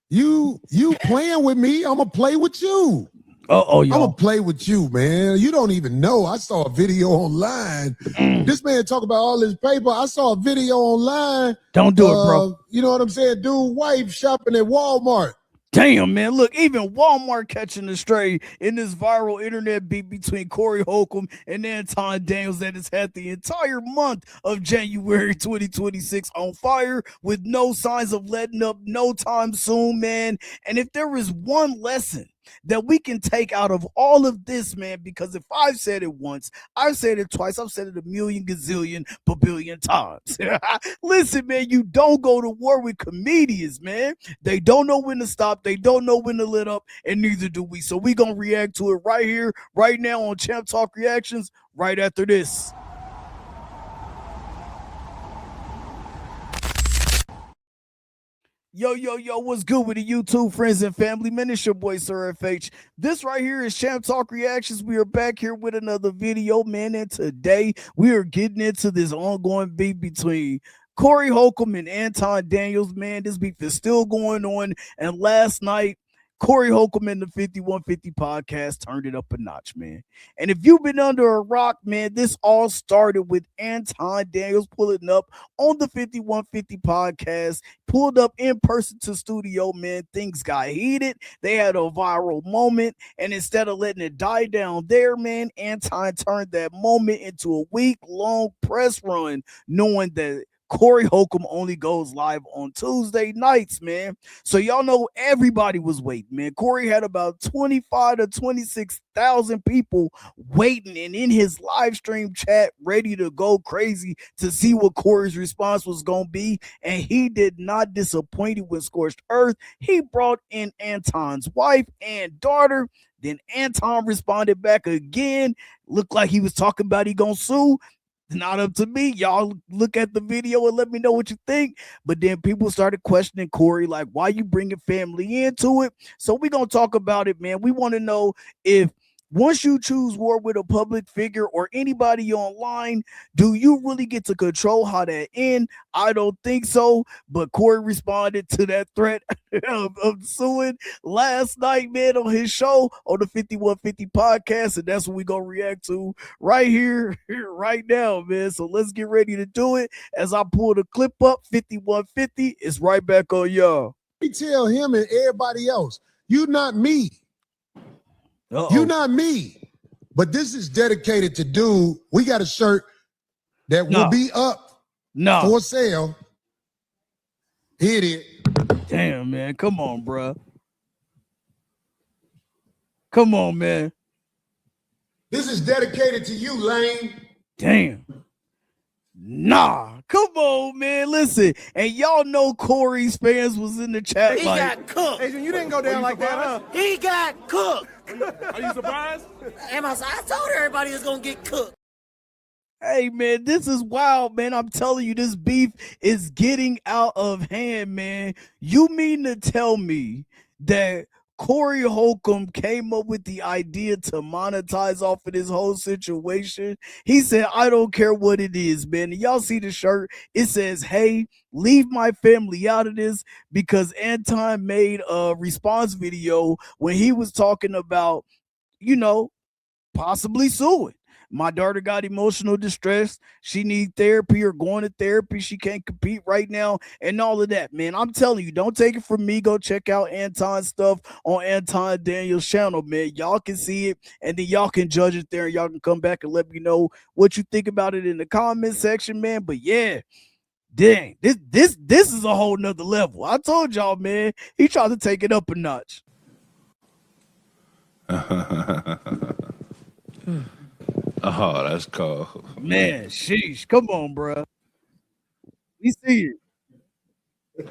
You playing with me, I'm gonna play with you. Uh-oh, I'm y'all. gonna play with you, man. You don't even know. I saw a video online. This man talk about all his paper. I saw a video online. Don't do it, bro. You know what I'm saying? Dude, wife shopping at Walmart. Damn, man. Look, even Walmart catching the stray in this viral internet beef between Corey Holcomb and Anton Daniels that has had the entire month of January 2026 on fire with no signs of letting up no time soon, man. And if there is one lesson that we can take out of all of this, man, because if I've said it once, I've said it twice, I've said it a million, gazillion, babillion times. Listen, man, you don't go to war with comedians, man. They don't know when to stop, they don't know when to let up, and neither do we. So we gonna react to it right here, right now on Champ Talk Reactions, right after this. Yo, what's good with the YouTube friends and family? Man, it's your boy, Sir FH. This right here is Champ Talk Reactions. We are back here with another video, man, and today we are getting into this ongoing beef between Corey Holcomb and Anton Daniels, man. This beef is still going on, and last night, Corey Holcomb and the 5150 podcast turned it up a notch, man. And if you've been under a rock, man, this all started with Anton Daniels pulling up on the 5150 podcast, pulled up in person to studio, man. Things got heated. They had a viral moment. And instead of letting it die down there, man, Anton turned that moment into a week-long press run, knowing that Corey Holcomb only goes live on Tuesday nights, man. So y'all know everybody was waiting, man. Corey had about 25 to 26,000 people waiting and in his live stream chat ready to go crazy to see what Corey's response was going to be. And he did not disappoint with Scorched Earth. He brought in Anton's wife and daughter. Then Anton responded back again. Looked like he was talking about he gonna sue. Not up to me. Y'all look at the video and let me know what you think. But then people started questioning Corey, like, why you bringing family into it? So we're going to talk about it, man. We want to know if once you choose war with a public figure or anybody online, do you really get to control how that ends? I don't think so. But Corey responded to that threat of suing last night, man, on his show on the 5150 podcast. And that's what we're going to react to right here, right now, man. So let's get ready to do it. As I pull the clip up, 5150 is right back on y'all. Me tell him and everybody else, you not me. Uh-oh. You not me, but this is dedicated to dude. We got a shirt that will be up for sale. Hit it. Damn, man. Come on, bro. Come on, man. This is dedicated to you, Lane. Damn. Nah, come on, man. Listen, and y'all know Corey's fans was in the chat. He got cooked. Adrian, you didn't go down like that, huh? He got cooked. Are you surprised? I told everybody was gonna get cooked. Hey, man, this is wild, man. I'm telling you, this beef is getting out of hand, man. You mean to tell me that Corey Holcomb came up with the idea to monetize off of this whole situation? He said, I don't care what it is, man. And y'all see the shirt? It says, hey, leave my family out of this, because Anton made a response video when he was talking about, you know, possibly suing. My daughter got emotional distress. She needs therapy or going to therapy. She can't compete right now and all of that, man. I'm telling you, don't take it from me. Go check out Anton's stuff on Anton Daniels' channel, man. Y'all can see it, and then y'all can judge it there, and y'all can come back and let me know what you think about it in the comment section, man. But yeah, dang, this is a whole nother level. I told y'all, man, he tried to take it up a notch. Oh, that's cool. Man, sheesh. Come on, bro. We see it.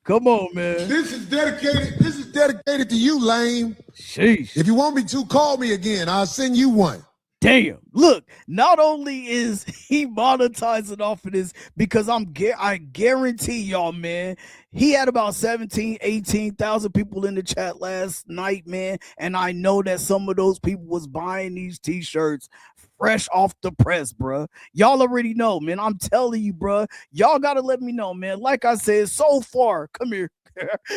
Come on, man. This is dedicated to you, Lane. Sheesh. If you want me to, call me again. I'll send you one. Damn. Look, not only is he monetizing off of this, because I guarantee y'all, man, he had about 17, 18,000 people in the chat last night, man. And I know that some of those people was buying these t-shirts fresh off the press, bro. Y'all already know, man. I'm telling you, bro. Y'all got to let me know, man. Like I said, so far, come here.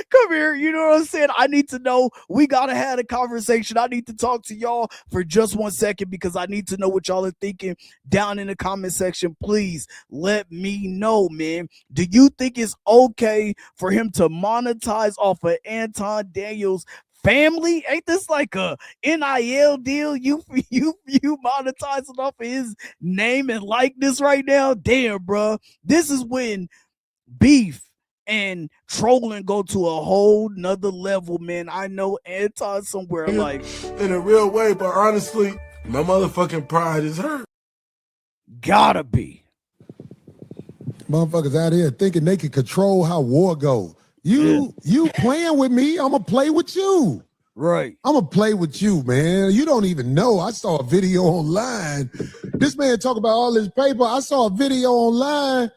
Come here. You know what I'm saying? I need to know. We got to have a conversation. I need to talk to y'all for just 1 second because I need to know what y'all are thinking down in the comment section. Please let me know, man. Do you think it's okay for him to monetize off of Anton Daniels' family? Ain't this like a NIL deal? You monetizing off of his name and likeness right now? Damn, bro. This is when beef and trolling go to a whole nother level, man. I know Anton somewhere like in a real way, but honestly, my motherfucking pride is hurt. Gotta be. Motherfuckers out here thinking they can control how war go. You playing with me, I'm gonna play with you. Right. I'm gonna play with you, man. You don't even know. I saw a video online. This man talk about all his paper. I saw a video online.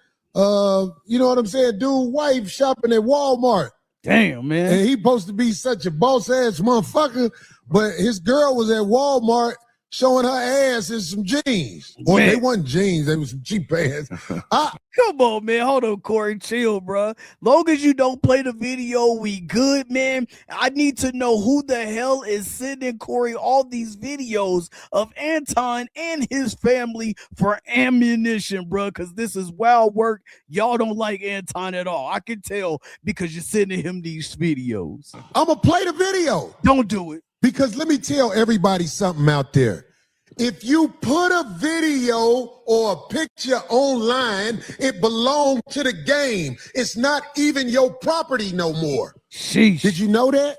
You know what I'm saying? Dude, wife shopping at Walmart. Damn, man. And he supposed to be such a boss ass motherfucker, but his girl was at Walmart showing her ass in some jeans. Or they wasn't jeans, they was some cheap pants. Come on, man. Hold on, Corey. Chill, bro. Long as you don't play the video, we good, man. I need to know who the hell is sending Corey all these videos of Anton and his family for ammunition, bro, because this is wild work. Y'all don't like Anton at all. I can tell because you're sending him these videos. I'm going to play the video. Don't do it. Because let me tell everybody something out there. If you put a video or a picture online, it belongs to the game. It's not even your property no more. Sheesh. Did you know that?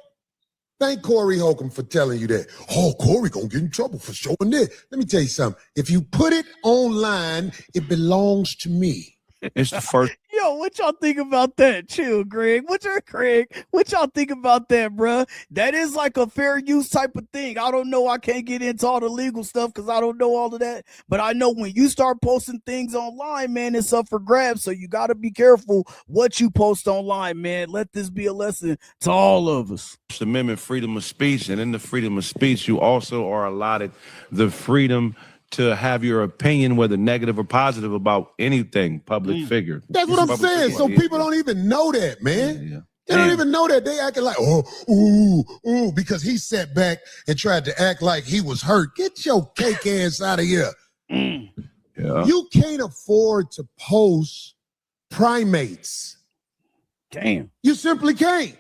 Thank Corey Holcomb for telling you that. Oh, Corey gonna get in trouble for showing this. Let me tell you something. If you put it online, it belongs to me. It's the first. Yo, what y'all think about that? Chill, Greg. What y'all think about that, bruh? That is like a fair use type of thing. I don't know. I can't get into all the legal stuff because I don't know all of that. But I know when you start posting things online, man, it's up for grabs. So you got to be careful what you post online, man. Let this be a lesson to all of us. Amendment, freedom of speech. And in the freedom of speech, you also are allotted the freedom to have your opinion, whether negative or positive, about anything, public figure. That's what I'm saying. So people don't even know that, man. Yeah. They don't even know that. They acting like, ooh, because he sat back and tried to act like he was hurt. Get your cake ass out of here. Yeah. You can't afford to post Primates. Damn. You simply can't.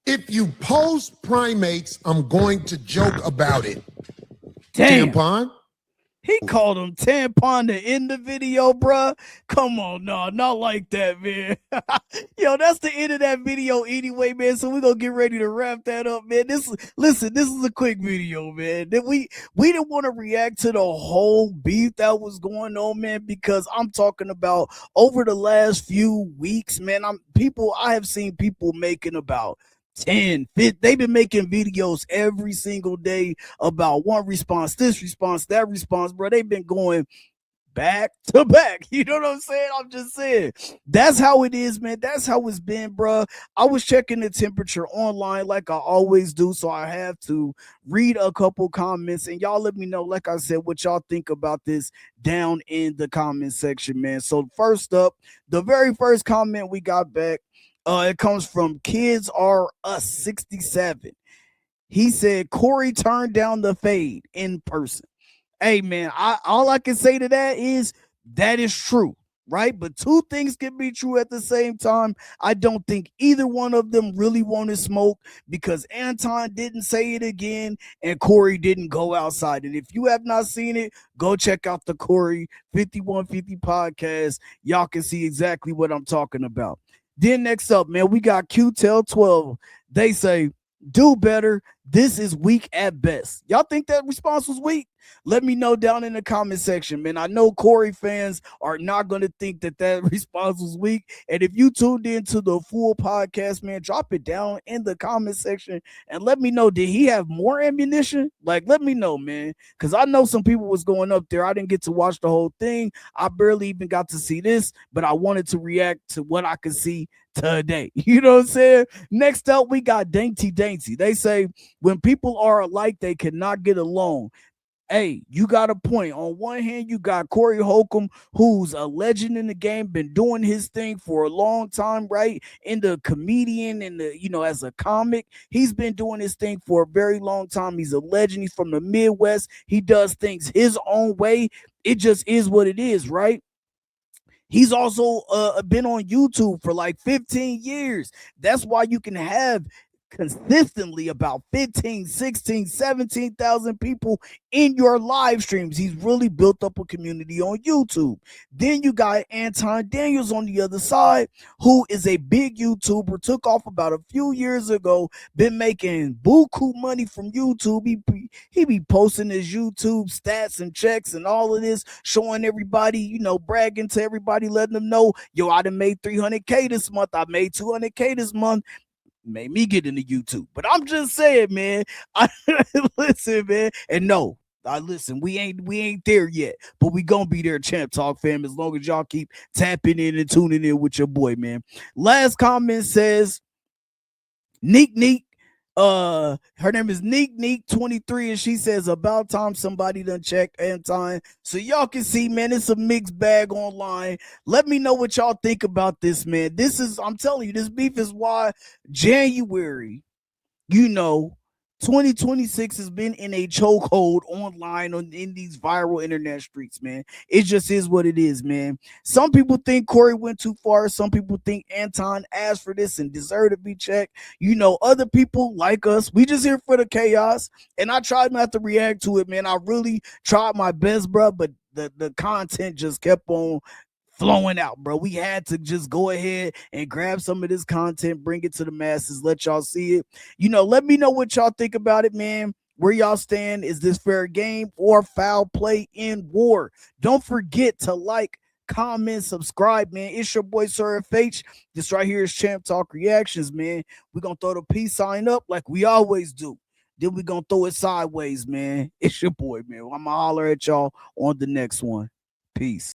If you post Primates, I'm going to joke about it. Damn. Tampon? He called him Tampon to end the video, bruh. Come on, no, not like that, man. Yo, that's the end of that video anyway, man. So we're gonna get ready to wrap that up, man. This is a quick video, man. We didn't want to react to the whole beef that was going on, man, because I'm talking about over the last few weeks, man. I have seen people making about 10, 50, they've been making videos every single day about one response, this response, that response, bro. They've been going back to back. You know what I'm saying? I'm just saying. That's how it is, man. That's how it's been, bro. I was checking the temperature online like I always do, so I have to read a couple comments, and y'all let me know, like I said, what y'all think about this down in the comment section, man. So first up, the very first comment we got back, it comes from Kids Are Us 67. He said Corey turned down the fade in person. Hey, man, all I can say to that is true, right? But two things can be true at the same time. I don't think either one of them really wanted smoke because Anton didn't say it again and Corey didn't go outside. And if you have not seen it, go check out the Corey 5150 podcast. Y'all can see exactly what I'm talking about. Then next up, man, we got QTEL12. They say, do better. This is weak at best. Y'all think that response was weak? Let me know down in the comment section, man. I know Corey fans are not going to think that response was weak. And if you tuned into the full podcast, man, drop it down in the comment section and let me know, did he have more ammunition? Like, let me know, man, because I know some people was going up there. I didn't get to watch the whole thing. I barely even got to see this, but I wanted to react to what I could see today. You know what I'm saying? Next up, we got Dainty. They say, when people are alike, they cannot get along. Hey, you got a point. On one hand, you got Corey Holcomb, who's a legend in the game, been doing his thing for a long time, right? In the comedian and the, as a comic, he's been doing his thing for a very long time. He's a legend. He's from the Midwest. He does things his own way. It just is what it is, right? He's also been on YouTube for like 15 years. That's why you can have consistently about 15, 16, 17,000 people in your live streams. He's really built up a community on YouTube. Then you got Anton Daniels on the other side, who is a big YouTuber, took off about a few years ago, been making buku money from YouTube. He be posting his YouTube stats and checks and all of this, showing everybody, bragging to everybody, letting them know, yo, I done made 300K this month. I made 200K this month. Made me get into YouTube. But I'm just saying, man. Listen, man. And no, listen, we ain't there yet, but we gonna be there, Champ Talk fam, as long as y'all keep tapping in and tuning in with your boy, man. Last comment says Neek. Her name is Neek 23, and she says, about time somebody done check Anton. So y'all can see, man, it's a mixed bag online. Let me know what y'all think about this, man. I'm telling you, this beef is why January, 2026 has been in a chokehold online in these viral internet streets, man. It just is what it is, man. Some people think Corey went too far. Some people think Anton asked for this and deserved to be checked. Other people like us, we just here for the chaos. And I tried not to react to it, man. I really tried my best, bro, but the content just kept on flowing out, bro. We had to just go ahead and grab some of this content, bring it to the masses, let y'all see it. Let me know what y'all think about it, man. Where y'all stand? Is this fair game or foul play in war? Don't forget to like, comment, subscribe, man. It's your boy Sir FH. This right here is Champ Talk Reactions, man. We're gonna throw the peace sign up like we always do. Then we're gonna throw it sideways, man. It's your boy, man. I'm gonna holler at y'all on the next one. Peace.